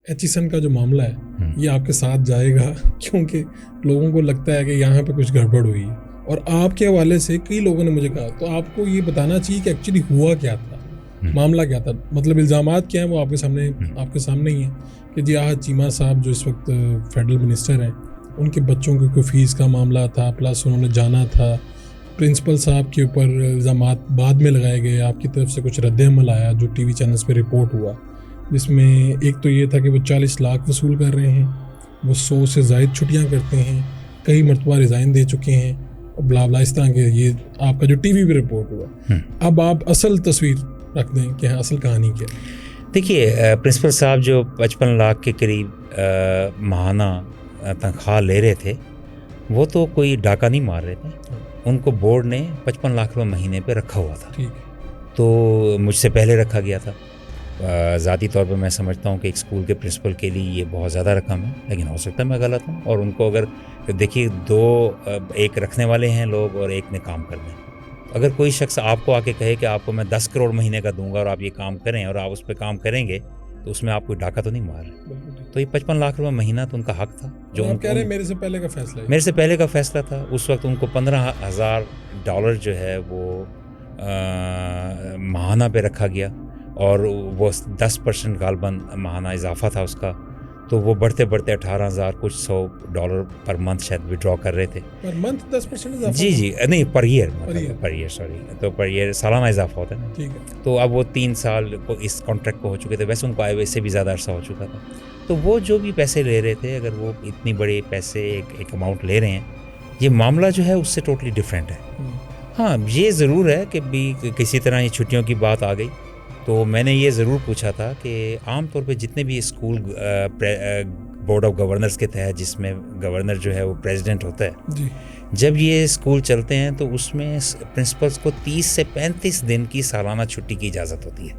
Aitchison کا جو معاملہ ہے یہ آپ کے ساتھ جائے گا، کیونکہ لوگوں کو لگتا ہے کہ یہاں پہ کچھ گڑبڑ ہوئی ہے، اور آپ کے حوالے سے کئی لوگوں نے مجھے کہا، تو آپ کو یہ بتانا چاہیے کہ ایکچولی ہوا کیا تھا، معاملہ کیا تھا، مطلب الزامات کیا ہیں وہ آپ کے سامنے ہی ہیں کہ جی آج چیمہ صاحب جو اس وقت فیڈرل منسٹر ہیں، ان کے بچوں کی کوئی فیس کا معاملہ تھا، پلس انہوں نے جانا تھا، پرنسپل صاحب کے اوپر الزامات بعد میں لگائے گئے، آپ کی طرف سے کچھ رد عمل آیا جو ٹی وی چینلز پہ رپورٹ ہوا، جس میں ایک تو یہ تھا کہ وہ 40 لاکھ وصول کر رہے ہیں، وہ 100 سے زائد چھٹیاں کرتے ہیں، کئی مرتبہ ریزائن دے چکے ہیں، اور بلا بلا اس طرح کے یہ آپ کا جو ٹی وی پہ رپورٹ ہوا۔ اب آپ اصل تصویر رکھ دیں کہ اصل کہانی کیا ہے۔ دیکھیے، پرنسپل صاحب جو 55 لاکھ کے قریب ماہانہ تنخواہ لے رہے تھے، وہ تو کوئی ڈاکہ نہیں مار رہے تھے، ان کو بورڈ نے 55 لاکھ روپے مہینے پہ رکھا ہوا تھا، تو مجھ سے پہلے رکھا گیا تھا۔ ذاتی طور پہ میں سمجھتا ہوں کہ ایک اسکول کے پرنسپل کے لیے یہ بہت زیادہ رقم ہے، لیکن ہو سکتا ہے میں غلط ہوں، اور ان کو اگر دیکھیے ایک رکھنے والے ہیں لوگ اور ایک نے کام کرنا ہے۔ اگر کوئی شخص آپ کو آ کے کہے کہ آپ کو میں 10 کروڑ مہینے کا دوں گا اور آپ یہ کام کریں، اور آپ اس پہ کام کریں گے، تو اس میں آپ کوئی ڈاکہ تو نہیں مار رہے۔ تو یہ 55 لاکھ روپے مہینہ تو ان کا حق تھا، جو آپ کہہ رہے ہیں میرے سے پہلے کا فیصلہ تھا۔ اس وقت ان کو $15,000 جو ہے وہ ماہانہ پہ رکھا گیا، اور وہ 10% غالباً ماہانہ اضافہ تھا اس کا، تو وہ بڑھتے بڑھتے $18,000 کچھ $100 پر منتھ شاید وڈرا کر رہے تھے۔ پر منتھ 10% اضافہ؟ جی نہیں، پر ایئر سوری، تو پر ایئر سالانہ اضافہ ہوتا ہے نا۔ ٹھیک ہے۔ تو اب وہ 3 سال کو اس کانٹریکٹ کو ہو چکے تھے، ویسے ان کو آئے ویسے بھی زیادہ عرصہ ہو چکا تھا، تو وہ جو بھی پیسے لے رہے تھے، اگر وہ اتنی بڑے پیسے ایک اماؤنٹ لے رہے ہیں، یہ معاملہ جو ہے اس سے ٹوٹلی ڈفرینٹ ہے۔ ہاں یہ ضرور ہے کہ بھی کسی طرح یہ چھٹیوں کی بات آ گئی، تو میں نے یہ ضرور پوچھا تھا کہ عام طور پہ جتنے بھی اسکول بورڈ آف گورنرز کے تحت، جس میں گورنر جو ہے وہ پریزیڈنٹ ہوتا ہے، جب یہ اسکول چلتے ہیں تو اس میں پرنسپلس کو 30 سے 35 دن کی سالانہ چھٹی کی اجازت ہوتی ہے۔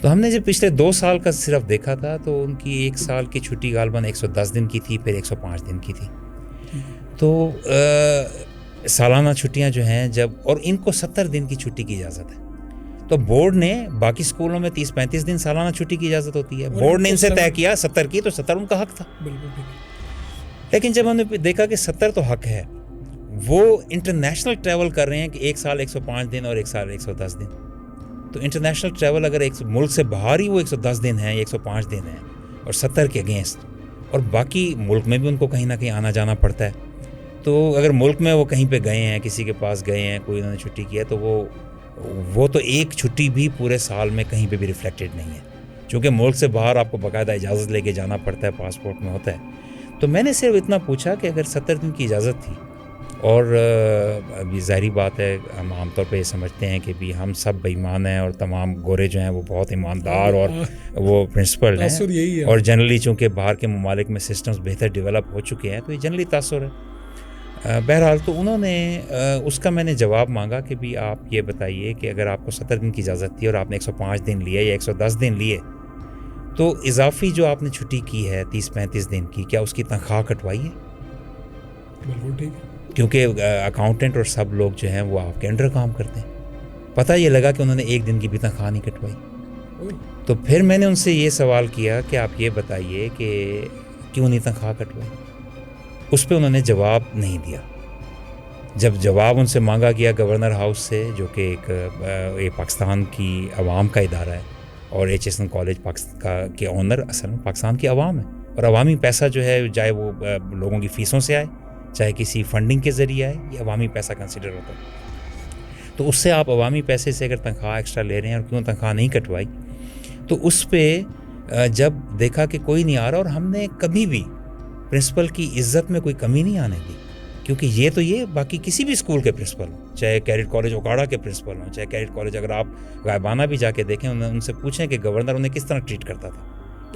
تو ہم نے جب پچھلے 2 سال کا صرف دیکھا تھا، تو ان کی 1 سال کی چھٹی غالباً 110 دن کی تھی، پھر 105 دن کی تھی۔ تو سالانہ چھٹیاں جو ہیں جب، اور ان کو 70 دن کی چھٹی کی اجازت ہے، تو بورڈ نے باقی اسکولوں میں 30-35 دن سالانہ چھٹی کی اجازت ہوتی ہے، بورڈ نے ان سے طے کیا 70 کی، تو 70 ان کا حق تھا۔ لیکن جب ہم نے دیکھا کہ 70 تو حق ہے، وہ انٹرنیشنل ٹریول کر رہے ہیں کہ 1 سال 105 دن اور 1 سال 110 دن، تو انٹرنیشنل ٹریول اگر ایک ملک سے باہر ہی وہ 110 دن ہیں، 105 دن ہیں، اور 70 کے اگینسٹ، اور باقی ملک میں بھی ان کو کہیں نہ کہیں آنا جانا پڑتا ہے، تو اگر ملک میں وہ کہیں پہ گئے ہیں، کسی کے پاس گئے ہیں، کوئی انہوں نے چھٹی کی ہے، تو وہ تو ایک چھٹی بھی پورے سال میں کہیں پہ بھی ریفلیکٹڈ نہیں ہے، چونکہ ملک سے باہر آپ کو باقاعدہ اجازت لے کے جانا پڑتا ہے، پاسپورٹ میں ہوتا ہے۔ تو میں نے صرف اتنا پوچھا کہ اگر 70 دن کی اجازت تھی، اور ابھی ظاہری بات ہے ہم عام طور پہ یہ سمجھتے ہیں کہ بھی ہم سب بے ایمان ہیں، اور تمام گورے جو ہیں وہ بہت ایماندار اور وہ پرنسپل ہیں، اور جنرلی چونکہ باہر کے ممالک میں سسٹمز بہتر ڈیولپ ہو چکے ہیں، تو یہ جنرلی تاثر ہے۔ بہرحال تو انہوں نے اس کا میں نے جواب مانگا کہ بھی آپ یہ بتائیے کہ اگر آپ کو 70 دن کی اجازت تھی اور آپ نے 105 دن لیے یا 110 دن لیے، تو اضافی جو آپ نے چھٹی کی ہے 30-35 دن کی، کیا اس کی تنخواہ کٹوائی ہے؟ بالکل ٹھیک ہے، کیونکہ اکاؤنٹنٹ اور سب لوگ جو ہیں وہ آپ کے انڈر کام کرتے ہیں۔ پتہ یہ لگا کہ انہوں نے 1 دن کی بھی تنخواہ نہیں کٹوائی۔ تو پھر میں نے ان سے یہ سوال کیا کہ آپ یہ بتائیے کہ کیوں نہیں تنخواہ کٹوائی؟ اس پہ انہوں نے جواب نہیں دیا۔ جب جواب ان سے مانگا گیا گورنر ہاؤس سے، جو کہ ایک پاکستان کی عوام کا ادارہ ہے، اور ایچیسن کالج کے اونر اصل میں پاکستان کی عوام ہے، اور عوامی پیسہ جو ہے چاہے وہ لوگوں کی فیسوں سے آئے، چاہے کسی فنڈنگ کے ذریعے آئے، یہ عوامی پیسہ کنسیڈر ہوتا ہے۔ تو اس سے آپ عوامی پیسے سے اگر تنخواہ ایکسٹرا لے رہے ہیں اور کیوں تنخواہ نہیں کٹوائی، تو اس پہ جب دیکھا کہ کوئی نہیں آ رہا، اور ہم نے کبھی بھی پرنسپل کی عزت میں کوئی کمی نہیں آنے دی، کیونکہ یہ باقی کسی بھی اسکول کے پرنسپل ہوں، چاہے کیڈٹ کالج اوکاڑا کے پرنسپل ہوں، چاہے کیڈٹ کالج، اگر آپ غائبانہ بھی جا کے دیکھیں، ان سے پوچھیں کہ گورنر انہیں کس طرح ٹریٹ کرتا تھا،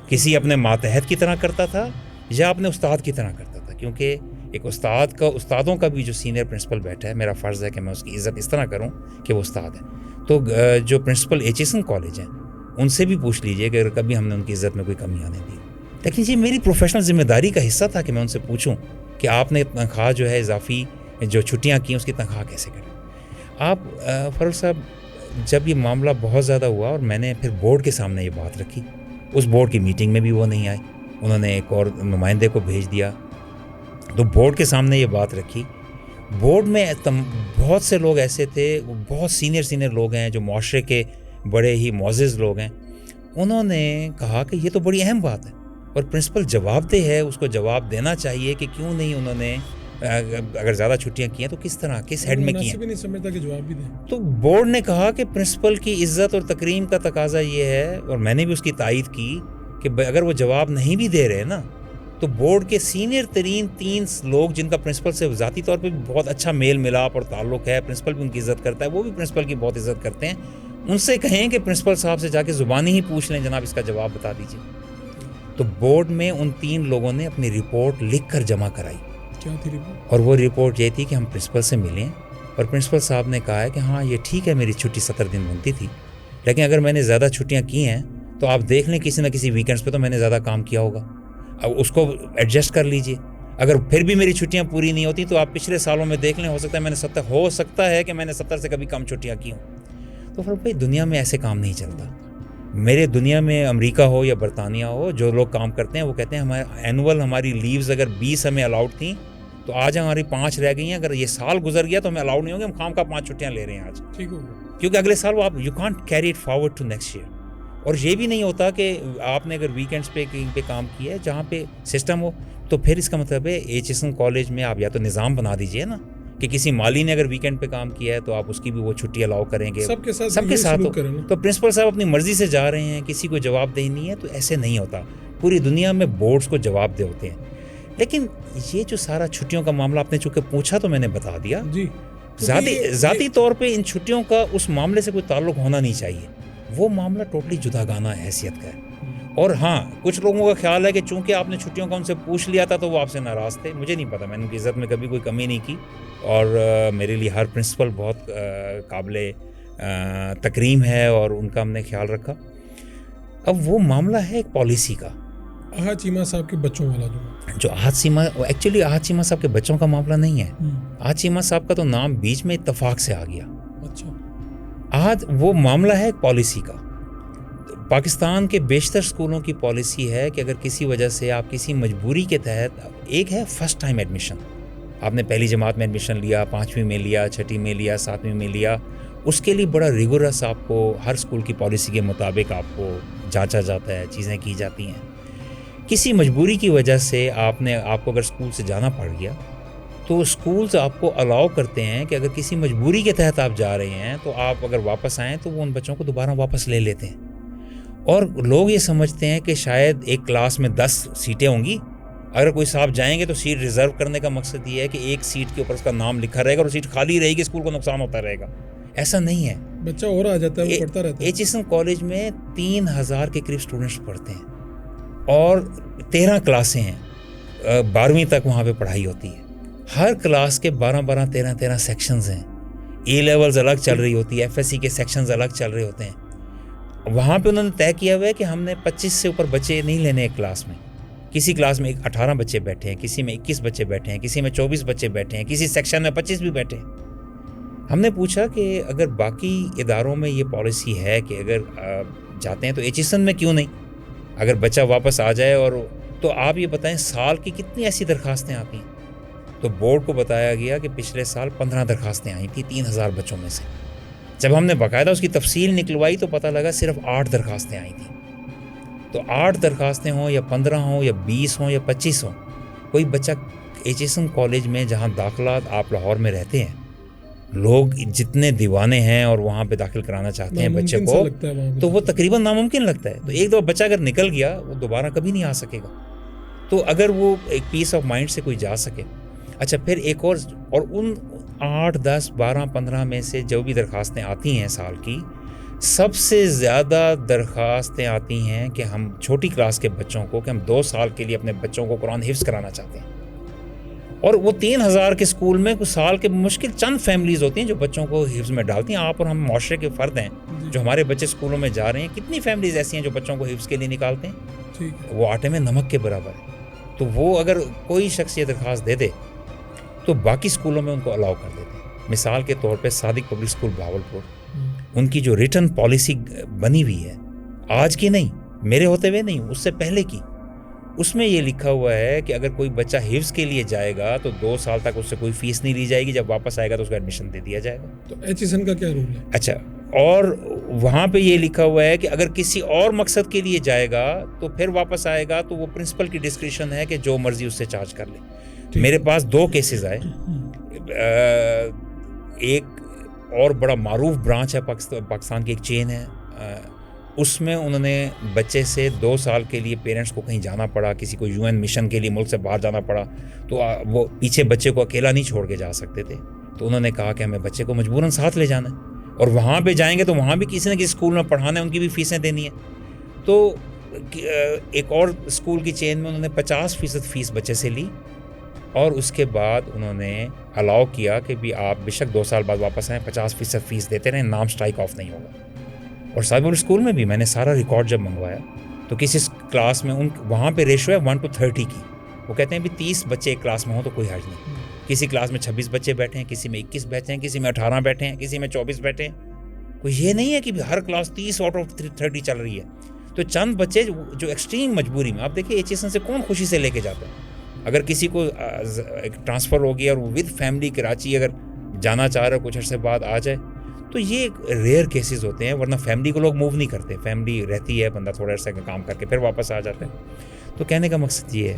کسی اپنے ماتحت کی طرح کرتا تھا یا اپنے استاد کی طرح کرتا تھا، کیونکہ ایک استادوں کا بھی جو سینئر پرنسپل بیٹھا ہے، میرا فرض ہے کہ میں اس کی عزت اس طرح کروں کہ وہ استاد ہے۔ تو جو پرنسپل ایچیسن کالج ہیں ان سے بھی پوچھ لیجئے کہ اگر کبھی ہم نے ان کی عزت میں کوئی کمی آنے دی، لیکن یہ میری پروفیشنل ذمہ داری کا حصہ تھا کہ میں ان سے پوچھوں کہ آپ نے تنخواہ جو ہے اضافی جو چھٹیاں کی اس کی تنخواہ کیسے کریں۔ آپ فاروق صاحب، جب یہ معاملہ بہت زیادہ ہوا اور میں نے پھر بورڈ کے سامنے یہ بات رکھی، اس بورڈ کی میٹنگ میں بھی وہ نہیں آئے, انہوں نے ایک اور نمائندے کو بھیج دیا. تو بورڈ کے سامنے یہ بات رکھی. بورڈ میں بہت سے لوگ ایسے تھے, بہت سینئر لوگ ہیں جو معاشرے کے بڑے ہی معزز لوگ ہیں. انہوں نے کہا کہ یہ تو بڑی اہم بات ہے اور پرنسپل جواب دہ ہے, اس کو جواب دینا چاہیے کہ کیوں نہیں انہوں نے اگر زیادہ چھٹیاں کی ہیں تو کس طرح, کس ہیڈ میں کی ہیں. نہیں سمجھتا کہ جواب بھی دیں. تو بورڈ نے کہا کہ پرنسپل کی عزت اور تکریم کا تقاضا یہ ہے, اور میں نے بھی اس کی تائید کی, کہ اگر وہ جواب نہیں بھی دے رہے نا تو بورڈ کے سینئر ترین 3 لوگ جن کا پرنسپل سے ذاتی طور پہ بہت اچھا میل ملاپ اور تعلق ہے, پرنسپل بھی ان کی عزت کرتا ہے, وہ بھی پرنسپل کی بہت عزت کرتے ہیں, ان سے کہیں کہ پرنسپل صاحب سے جا کے زبانی ہی پوچھ لیں جناب اس کا جواب بتا دیجیے. تو بورڈ میں ان 3 لوگوں نے اپنی رپورٹ لکھ کر جمع کرائی. کیا تھی رپورٹ؟ اور وہ رپورٹ یہ تھی کہ ہم پرنسپل سے ملیں, اور پرنسپل صاحب نے کہا ہے کہ ہاں یہ ٹھیک ہے میری چھٹی 70 دن بنتی تھی, لیکن اگر میں نے زیادہ چھٹیاں کی ہیں تو آپ دیکھ لیں کسی نہ کسی ویکینڈز پہ تو میں نے زیادہ کام کیا ہوگا, اب اس کو ایڈجسٹ کر لیجئے. اگر پھر بھی میری چھٹیاں پوری نہیں ہوتی تو آپ پچھلے سالوں میں دیکھ لیں, ہو سکتا ہے کہ میں نے 70 سے کبھی کم چھٹیاں کی ہوں. تو پھر بھائی دنیا میں ایسے کام نہیں چلتا. میرے دنیا میں امریکہ ہو یا برطانیہ ہو, جو لوگ کام کرتے ہیں وہ کہتے ہیں ہماری لیوز اگر 20 ہمیں الاؤڈ تھیں تو آج ہماری 5 رہ گئی ہیں, اگر یہ سال گزر گیا تو ہمیں الاؤڈ نہیں ہوں گے, ہم خام کا 5 چھٹیاں لے رہے ہیں آج, ٹھیک ہوگا, کیونکہ اگلے سال وہ آپ you can't carry it forward to next year. اور یہ بھی نہیں ہوتا کہ آپ نے اگر ویکینڈس پہ کہیں پہ کام کیا ہے جہاں پہ سسٹم ہو, تو پھر اس کا مطلب ہے HSN کالج میں آپ یا تو نظام بنا دیجئے نا کہ کسی مالی نے اگر ویکینڈ پہ کام کیا ہے تو آپ اس کی بھی وہ چھٹی الاؤ کریں گے, سب کے ساتھ ہو. تو پرنسپل صاحب اپنی مرضی سے جا رہے ہیں, کسی کو جواب دہی نہیں ہے, تو ایسے نہیں ہوتا. پوری دنیا میں بورڈز کو جواب دہ ہوتے ہیں. لیکن یہ جو سارا چھٹیوں کا معاملہ آپ نے چونکہ پوچھا تو میں نے بتا دیا, جی ذاتی طور پہ ان چھٹیوں کا اس معاملے سے کوئی تعلق ہونا نہیں چاہیے. وہ معاملہ ٹوٹلی جداگانہ حیثیت کا ہے. اور ہاں, کچھ لوگوں کا خیال ہے کہ چونکہ آپ نے چھٹیوں کا ان سے پوچھ لیا تھا تو وہ آپ سے ناراض تھے. مجھے نہیں پتا, میں نے ان کی عزت میں کبھی کوئی کمی نہیں کی, اور میرے لیے ہر پرنسپل بہت قابل تکریم ہے اور ان کا ہم نے خیال رکھا. اب وہ معاملہ ہے ایک پالیسی کا. احد چیمہ صاحب کے بچوں والا جو احد چیمہ صاحب کے بچوں کا معاملہ نہیں ہے. احد چیمہ صاحب کا تو نام بیچ میں اتفاق سے آ گیا. اچھا, احد وہ معاملہ ہے ایک پالیسی کا. پاکستان کے بیشتر اسکولوں کی پالیسی ہے کہ اگر کسی وجہ سے آپ کسی مجبوری کے تحت, ایک ہے فرسٹ ٹائم ایڈمیشن, آپ نے پہلی جماعت میں ایڈمیشن لیا, 5ویں میں لیا, 6ٹھی میں لیا, 7ویں میں لیا, اس کے لیے بڑا ریگورس آپ کو ہر اسکول کی پالیسی کے مطابق آپ کو جانچا جاتا ہے, چیزیں کی جاتی ہیں. کسی مجبوری کی وجہ سے آپ کو اگر اسکول سے جانا پڑ گیا تو اسکولز آپ کو الاؤ کرتے ہیں کہ اگر کسی مجبوری کے تحت آپ جا رہے ہیں تو آپ اگر واپس آئیں تو وہ ان بچوں کو دوبارہ واپس لے لیتے ہیں. اور لوگ یہ سمجھتے ہیں کہ شاید ایک کلاس میں 10 سیٹیں ہوں گی, اگر کوئی صاحب جائیں گے تو سیٹ ریزرو کرنے کا مقصد یہ ہے کہ ایک سیٹ کے اوپر اس کا نام لکھا رہے گا اور سیٹ خالی رہے گی, اسکول کو نقصان ہوتا رہے گا. ایسا نہیں ہے, بچہ اور آ جاتا ہے, وہ پڑھتا رہتا ہے. HSN کالج میں 3000 کے قریب اسٹوڈنٹس پڑھتے ہیں اور 13 کلاسیں ہیں, 12ویں تک وہاں پہ پڑھائی ہوتی ہے. ہر کلاس کے 12 13 سیکشنز ہیں. A لیولز الگ چل رہی ہوتی ہے, FSC کے سیکشنز الگ چل رہے ہوتے ہیں. وہاں پہ انہوں نے طے کیا ہوا ہے کہ ہم نے 25 سے اوپر بچے نہیں لینے ایک کلاس میں. کسی کلاس میں 18 بچے بیٹھے ہیں, کسی میں 21 بچے بیٹھے ہیں, کسی میں 24 بچے بیٹھے ہیں, کسی سیکشن میں 25 بھی بیٹھے ہیں. ہم نے پوچھا کہ اگر باقی اداروں میں یہ پالیسی ہے کہ اگر جاتے ہیں تو HSN میں کیوں نہیں, اگر بچہ واپس آ جائے اور تو آپ یہ بتائیں سال کی کتنی ایسی درخواستیں آتی ہیں. تو بورڈ کو بتایا گیا کہ پچھلے سال 15 درخواستیں آئی تھیں 3000 بچوں میں سے. جب ہم نے باقاعدہ اس کی تفصیل نکلوائی تو پتہ لگا صرف 8 درخواستیں آئی تھیں. تو 8 درخواستیں ہوں یا 15 ہوں یا 20 ہوں یا 25 ہوں, کوئی بچہ HSN کالج میں جہاں داخلات آپ لاہور میں رہتے ہیں, لوگ جتنے دیوانے ہیں اور وہاں پہ داخل کرانا چاہتے ہیں بچے کو, تو وہ تقریباً ناممکن لگتا ہے. تو ایک دفعہ بچہ اگر نکل گیا وہ دوبارہ کبھی نہیں آ سکے گا. تو اگر وہ ایک پیس آف مائنڈ سے کوئی جا سکے. اچھا, پھر ایک اور ان 8 10 12 15 میں سے جو بھی درخواستیں آتی ہیں سال کی, سب سے زیادہ درخواستیں آتی ہیں کہ ہم چھوٹی کلاس کے بچوں کو, کہ ہم 2 سال کے لیے اپنے بچوں کو قرآن حفظ کرانا چاہتے ہیں. اور وہ 3000 کے اسکول میں کچھ سال کے مشکل چند فیملیز ہوتی ہیں جو بچوں کو حفظ میں ڈالتی ہیں. آپ اور ہم معاشرے کے فرد ہیں جو ہمارے بچے اسکولوں میں جا رہے ہیں, کتنی فیملیز ایسی ہیں جو بچوں کو حفظ کے لیے نکالتے ہیں, وہ آٹے میں نمک کے برابر ہے. تو وہ اگر کوئی شخص یہ درخواست دے دے تو باقی اسکولوں میں ان کو الاؤ کر دیتے ہیں. مثال کے طور پہ صادق پبلک اسکول بھاولپور, ان کی جو ریٹن پالیسی بنی ہوئی ہے, آج کی نہیں, میرے ہوتے ہوئے نہیں، اس سے پہلے کی. اس میں یہ لکھا ہوا ہے کہ اگر کوئی بچہ حفظ کے لیے جائے گا تو 2 سال تک اس سے کوئی فیس نہیں لی جائے گی، جب واپس آئے گا تو اس کو ایڈمیشن دے دیا جائے گا. تو ایچ.ایس.این کا کیا رول ہے؟ اچھا، اور وہاں پہ یہ لکھا ہوا ہے کہ اگر کسی اور مقصد کے لیے جائے گا تو پھر واپس آئے گا تو وہ پرنسپل کی ڈسکریشن ہے کہ جو مرضی اس سے چارج کر لے. میرے پاس 2 کیسز آئے. ایک اور بڑا معروف برانچ ہے پاکستان کی ایک چین ہے، اس میں انہوں نے بچے سے 2 سال کے لیے پیرنٹس کو کہیں جانا پڑا، کسی کو UN مشن کے لیے ملک سے باہر جانا پڑا، تو وہ پیچھے بچے کو اکیلا نہیں چھوڑ کے جا سکتے تھے، تو انہوں نے کہا کہ ہمیں بچے کو مجبوراً ساتھ لے جانا ہے، اور وہاں پہ جائیں گے تو وہاں بھی کسی نہ کسی اسکول میں پڑھانا ہے، ان کی بھی فیسیں دینی ہے. تو ایک اور اسکول کی چین میں انہوں نے 50% فیس بچے سے لی، اور اس کے بعد انہوں نے الاؤ کیا کہ بھی آپ بے شک 2 سال بعد واپس آئیں، 50% فیس دیتے رہیں، نام اسٹرائک آف نہیں ہوگا. اور سائبر اسکول میں بھی میں نے سارا ریکارڈ جب منگوایا تو کسی کلاس میں وہاں پہ ریشو ہے 1:30 کی. وہ کہتے ہیں بھی 30 بچے ایک کلاس میں ہوں تو کوئی حرج نہیں. کسی کلاس میں 26 بچے بیٹھے ہیں، کسی میں 21 بیٹھے ہیں، کسی میں 18 بیٹھے ہیں، کسی میں 24 بیٹھے ہیں. کوئی یہ نہیں ہے کہ ہر کلاس 30/30 چل رہی ہے. تو چند بچے جو ایکسٹریم مجبوری میں، آپ دیکھیں ایچ.ایس.این سے کون خوشی سے لے کے جاتا ہے. اگر کسی کو ٹرانسفر ہو گیا اور وہ ود فیملی کراچی اگر جانا چاہ رہا ہے کچھ عرصے بعد آ جائے تو یہ ریئر کیسز ہوتے ہیں، ورنہ فیملی کو لوگ موو نہیں کرتے. فیملی رہتی ہے، بندہ تھوڑا عرصے کا کام کر کے پھر واپس آ جاتا ہے. تو کہنے کا مقصد یہ ہے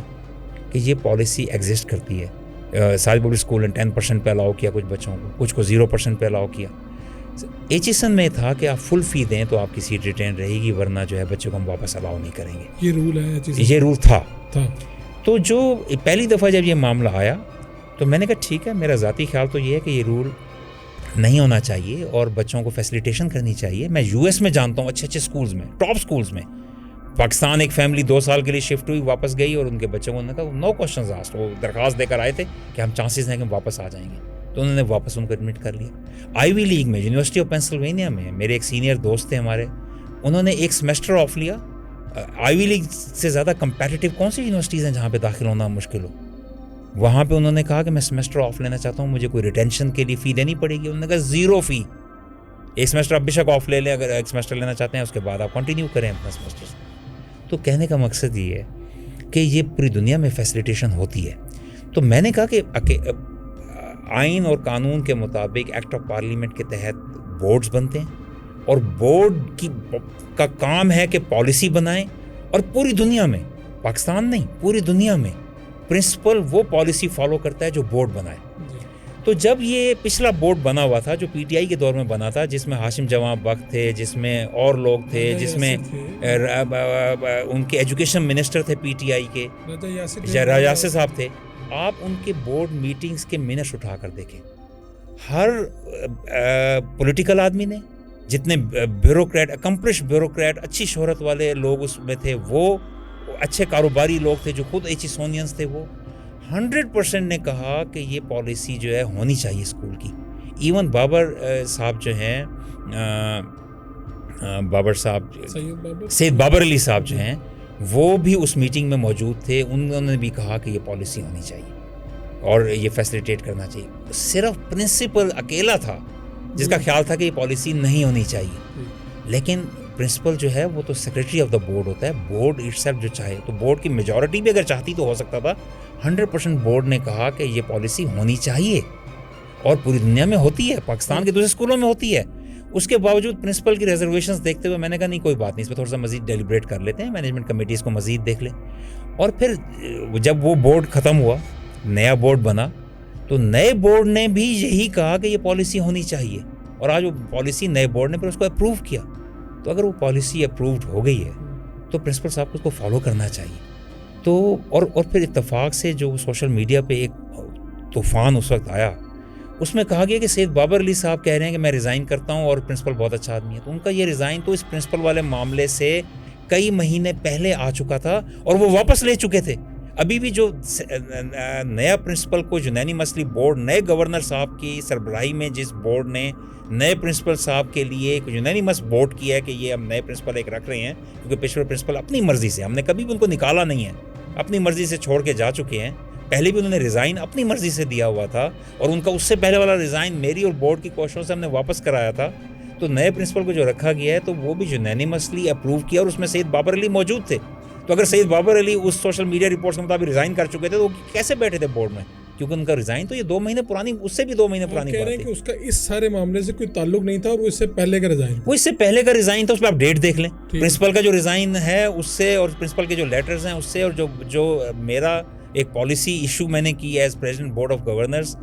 کہ یہ پالیسی ایگزسٹ کرتی ہے. ساری پبلک اسکول نے 10% پہ الاؤ کیا کچھ بچوں کو، کچھ کو 0% پہ الاؤ کیا. ایچ.ایس.این میں تھا کہ آپ فل فی دیں تو آپ کی سیٹ ریٹین رہے گی، ورنہ جو ہے بچوں کو ہم واپس الاؤ نہیں کریں گے. یہ رول ہے ایچ.ایس.این؟ یہ رول تھا. تو جو پہلی دفعہ جب یہ معاملہ آیا تو میں نے کہا ٹھیک ہے، میرا ذاتی خیال تو یہ ہے کہ یہ رول نہیں ہونا چاہیے اور بچوں کو فیسیلیٹیشن کرنی چاہیے. میں US میں جانتا ہوں اچھے سکولز میں، ٹاپ سکولز میں. پاکستان ایک فیملی 2 سال کے لیے شفٹ ہوئی، واپس گئی اور ان کے بچوں کو انہوں نے کہا نو کوشچنز آسکڈ، وہ درخواست دے کر آئے تھے کہ ہم چانسز ہیں کہ ہم واپس آ جائیں گے، تو انہوں نے واپس ان کو ایڈمٹ کر لیا. آئی وی لیگ میں، یونیورسٹی آف پینسلوینیا میں میرے ایک سینئر دوست تھے ہمارے، انہوں نے ایک سیمسٹر آف لیا. آئی وی لیگ سے زیادہ کمپیٹیٹیو کون سی یونیورسٹیز ہیں جہاں پہ داخل ہونا مشکل ہو؟ وہاں پہ انہوں نے کہا کہ میں سیمسٹر آف لینا چاہتا ہوں، مجھے کوئی ریٹینشن کے لیے فی دینی پڑے گی. انہوں نے کہا 0 فی، ایک سیمسٹر آپ بے شک آف لے لیں، اگر ایک سیمسٹر لینا چاہتے ہیں اس کے بعد آپ کنٹینیو کریں اپنا سیمسٹر. تو کہنے کا مقصد یہ ہے کہ یہ پوری دنیا میں فیسیلیٹیشن ہوتی ہے. تو میں نے کہا کہ آئین اور قانون کے مطابق ایکٹ آف پارلیمنٹ کے تحت بورڈز بنتے ہیں اور بورڈ کا کام ہے کہ پالیسی بنائیں، اور پوری دنیا میں، پاکستان نہیں پوری دنیا میں پرنسپل وہ پالیسی فالو کرتا ہے جو بورڈ بنائے. تو جب یہ پچھلا بورڈ بنا ہوا تھا جو PTI کے دور میں بنا تھا، جس میں ہاشم جواں بخت تھے، جس میں اور لوگ تھے، جس میں ان کے ایجوکیشن منسٹر تھے PTI کے، راجہ یاسر صاحب تھے. آپ ان کے بورڈ میٹنگز کے منٹس اٹھا کر دیکھیں، ہر پولیٹیکل آدمی نے، جتنے بیوروکریٹ، اکمپلش بیوروکریٹ، اچھی شہرت والے لوگ اس میں تھے، وہ اچھے کاروباری لوگ تھے جو خود ایچ.ایسونینز تھے، وہ 100% نے کہا کہ یہ پالیسی جو ہے ہونی چاہیے اسکول کی. ایون بابر صاحب جو ہیں، بابر صاحب، سید بابر علی صاحب جو ہیں، وہ بھی اس میٹنگ میں موجود تھے. انہوں نے بھی کہا کہ یہ پالیسی ہونی چاہیے اور یہ فیسیلیٹیٹ کرنا چاہیے. صرف پرنسپل اکیلا تھا جس کا خیال تھا کہ یہ پالیسی نہیں ہونی چاہیے. لیکن پرنسپل جو ہے وہ تو سیکریٹری آف دا بورڈ ہوتا ہے. بورڈ اٹ سیلف جو چاہے، تو بورڈ کی میجورٹی بھی اگر چاہتی تو ہو سکتا تھا. 100% بورڈ نے کہا کہ یہ پالیسی ہونی چاہیے، اور پوری دنیا میں ہوتی ہے، پاکستان کے دوسرے اسکولوں میں ہوتی ہے. اس کے باوجود پرنسپل کی ریزرویشنز دیکھتے ہوئے میں نے کہا نہیں کوئی بات نہیں، اس پہ تھوڑا سا مزید ڈیلیبریٹ کر لیتے ہیں، مینجمنٹ کمیٹیز کو مزید دیکھ لیں. اور پھر جب وہ بورڈ ختم ہوا، نیا بورڈ بنا، تو نئے بورڈ نے بھی یہی کہا کہ یہ پالیسی ہونی چاہیے، اور آج وہ پالیسی نئے بورڈ نے پھر اس کو اپروو کیا. تو اگر وہ پالیسی اپرووڈ ہو گئی ہے تو پرنسپل صاحب کو اس کو فالو کرنا چاہیے. تو اور پھر اتفاق سے جو سوشل میڈیا پہ ایک طوفان اس وقت آیا، اس میں کہا گیا کہ سید بابر علی صاحب کہہ رہے ہیں کہ میں ریزائن کرتا ہوں اور پرنسپل بہت اچھا آدمی ہے. تو ان کا یہ ریزائن تو اس پرنسپل والے معاملے سے کئی مہینے پہلے آ چکا تھا اور وہ واپس لے چکے تھے. ابھی بھی جو نیا پرنسپل کو یونانیمسلی بورڈ، نئے گورنر صاحب کی سربراہی میں جس بورڈ نے نئے پرنسپل صاحب کے لیے ایک یونانیمس بورڈ کیا ہے کہ یہ ہم نئے پرنسپل ایک رکھ رہے ہیں، کیونکہ پچھلے پرنسپل اپنی مرضی سے، ہم نے کبھی بھی ان کو نکالا نہیں ہے، اپنی مرضی سے چھوڑ کے جا چکے ہیں. پہلے بھی انہوں نے ریزائن اپنی مرضی سے دیا ہوا تھا، اور ان کا اس سے پہلے والا ریزائن میری اور بورڈ کی کوششوں سے ہم نے واپس کرایا تھا. تو نئے پرنسپل کو جو رکھا گیا ہے تو وہ بھی یونینیمسلی اپروو کیا، اور اس میں سید بابر علی موجود تھے. تو اگر سید بابر علی اس سوشل میڈیا رپورٹس کے مطابق ریزائن کر چکے تھے تو وہ کیسے بیٹھے تھے بورڈ میں؟ کیونکہ ان کا ریزائن تو یہ 2 مہینے پرانی، اس سے بھی 2 مہینے پرانی کہہ رہے ہیں کہ اس کا اس سارے معاملے سے کوئی تعلق نہیں تھا اور وہ اس سے پہلے کا ریزائن، وہ اس سے پہلے کا ریزائن تھا. اس پہ آپ ڈیٹ دیکھ لیں، پرنسپل کا جو ریزائن ہے اس سے، اور پرنسپل کے جو لیٹرز ہیں اس سے، اور جو میرا ایک پالیسی ایشو میں نے کی as president board of governors,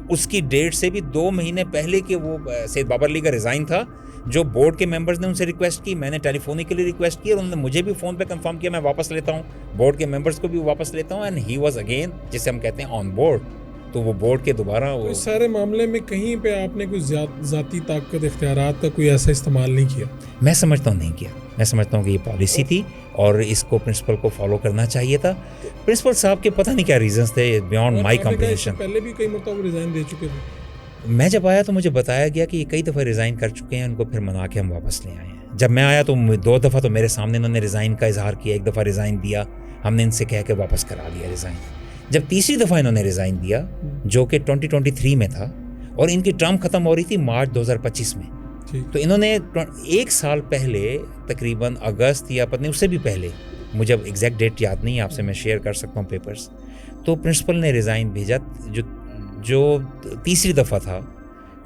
اس کی ڈیٹ سے بھی 2 مہینے پہلے کہ وہ سید بابر علی کا ریزائن تھا. جو بورڈ کے ممبرز نے ان سے ریکویسٹ کی، میں نے ٹیلی فونکلی ریکویسٹ کی، اور انہوں نے مجھے بھی فون پہ کنفرم کیا میں واپس لیتا ہوں، بورڈ کے ممبرز کو بھی واپس لیتا ہوں، اینڈ ہی واز اگین جسے ہم کہتے ہیں آن بورڈ. تو وہ بورڈ کے دوبارہ اس سارے معاملے میں کہیں پہ آپ نے کوئی ذاتی طاقت اختیارات کا کوئی ایسا استعمال نہیں کیا؟ میں سمجھتا ہوں نہیں کیا. میں سمجھتا ہوں کہ یہ پالیسی تھی اور اس کو پرنسپل کو فالو کرنا چاہیے تھا. پرنسپل صاحب کے پتہ نہیں کیا ریزنس تھے بیانڈ مائی کمپریشن. پہلے بھی کئی مرتبہ ریزائن دے چکے تھے. میں جب آیا تو مجھے بتایا گیا کہ یہ کئی دفعہ ریزائن کر چکے ہیں، ان کو پھر منا کے ہم واپس لے آئے ہیں. جب میں آیا تو 2 دفعہ تو میرے سامنے انہوں نے ریزائن کا اظہار کیا، 1 دفعہ ریزائن دیا، ہم نے ان سے کہہ کے واپس کرا دیا ریزائن. جب تیسری دفعہ انہوں نے ریزائن دیا جو کہ 2023 میں تھا، اور ان کی ٹرم ختم ہو رہی تھی مارچ 2025 میں، تو انہوں نے 1 سال پہلے تقریباً اگست یا پتہ نہیں اس سے بھی پہلے، مجھے اب ایگزیکٹ ڈیٹ یاد نہیں، آپ سے میں شیئر کر سکتا ہوں پیپرز، تو پرنسپل نے ریزائن بھیجا. جو تیسری دفعہ تھا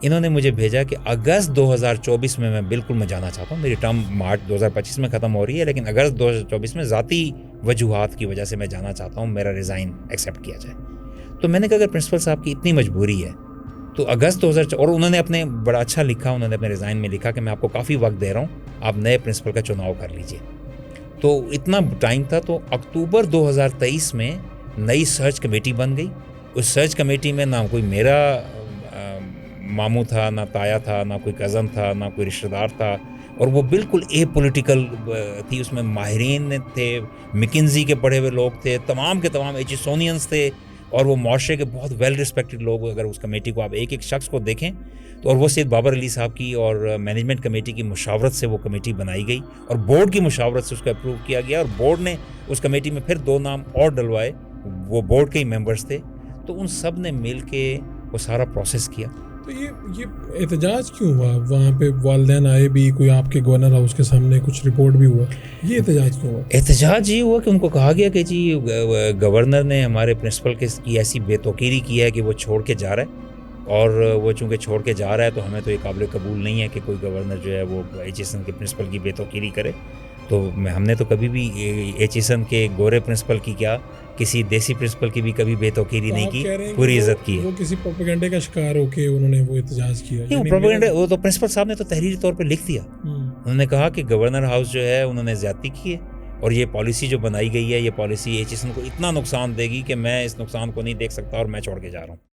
انہوں نے مجھے بھیجا کہ اگست 2024 میں بالکل میں جانا چاہتا ہوں، میری ٹرم مارچ 2025 میں ختم ہو رہی ہے، لیکن اگست 2024 میں ذاتی وجوہات کی وجہ سے میں جانا چاہتا ہوں، میرا ریزائن ایکسیپٹ کیا جائے. تو میں نے کہا اگر پرنسپل صاحب کی اتنی مجبوری ہے تو اگست 2024، اور انہوں نے اپنے بڑا اچھا لکھا، انہوں نے اپنے ریزائن میں لکھا کہ میں آپ کو کافی وقت دے رہا ہوں، آپ نئے پرنسپل کا چناؤ کر لیجئے. تو اتنا ٹائم تھا. تو اکتوبر 2023 میں نئی سرچ کمیٹی بن گئی. اس سرچ کمیٹی میں نہ کوئی میرا ماموں تھا، نہ تایا تھا، نہ کوئی کزن تھا، نہ کوئی رشتہ دار تھا، اور وہ بالکل اے پولیٹیکل تھی. اس میں ماہرین تھے، مکنزی کے پڑھے ہوئے لوگ تھے، تمام کے تمام ایچسونینز تھے، اور وہ معاشرے کے بہت ویل ریسپیکٹڈ لوگ. اگر اس کمیٹی کو آپ ایک ایک شخص کو دیکھیں تو، اور وہ سید بابر علی صاحب کی اور مینجمنٹ کمیٹی کی مشاورت سے وہ کمیٹی بنائی گئی، اور بورڈ کی مشاورت سے اس کو اپروو کیا گیا، اور بورڈ نے اس کمیٹی میں پھر 2 نام اور ڈلوائے، وہ بورڈ کے ہی ممبرس تھے. تو ان سب نے مل کے وہ سارا پروسیس کیا. تو یہ احتجاج کیوں ہوا؟ وہاں پہ والدین آئے بھی، کوئی آپ کے گورنر ہاؤس کے سامنے کچھ رپورٹ بھی ہوا، یہ احتجاج کیوں ہوا؟ احتجاج یہ ہوا کہ ان کو کہا گیا کہ جی گورنر نے ہمارے پرنسپل کی ایسی بے توقیری کی ہے کہ وہ چھوڑ کے جا رہا ہے، اور وہ چونکہ چھوڑ کے جا رہا ہے تو ہمیں تو یہ قابل قبول نہیں ہے کہ کوئی گورنر جو ہے وہ ایچ کے پرنسپل کی بے توقیری کرے. تو ہم نے تو کبھی بھی ایچ کے گورے پرنسپل کی کیا، کسی دیسی پرنسپل کی بھی کبھی بے توقیری نہیں کی، پوری عزت کی ہے. وہ کسی پروپیگنڈے کا شکار ہو کے انہوں نے وہ احتجاج کیا؟ نہیں، وہ پروپیگنڈا، وہ تو پرنسپل صاحب نے تو تحریری طور پہ لکھ دیا. انہوں نے کہا کہ گورنر ہاؤس جو ہے انہوں نے زیادتی کی ہے، اور یہ پالیسی جو بنائی گئی ہے، یہ پالیسی ایچ کو اتنا نقصان دے گی کہ میں اس نقصان کو نہیں دیکھ سکتا اور میں چھوڑ کے جا رہا ہوں.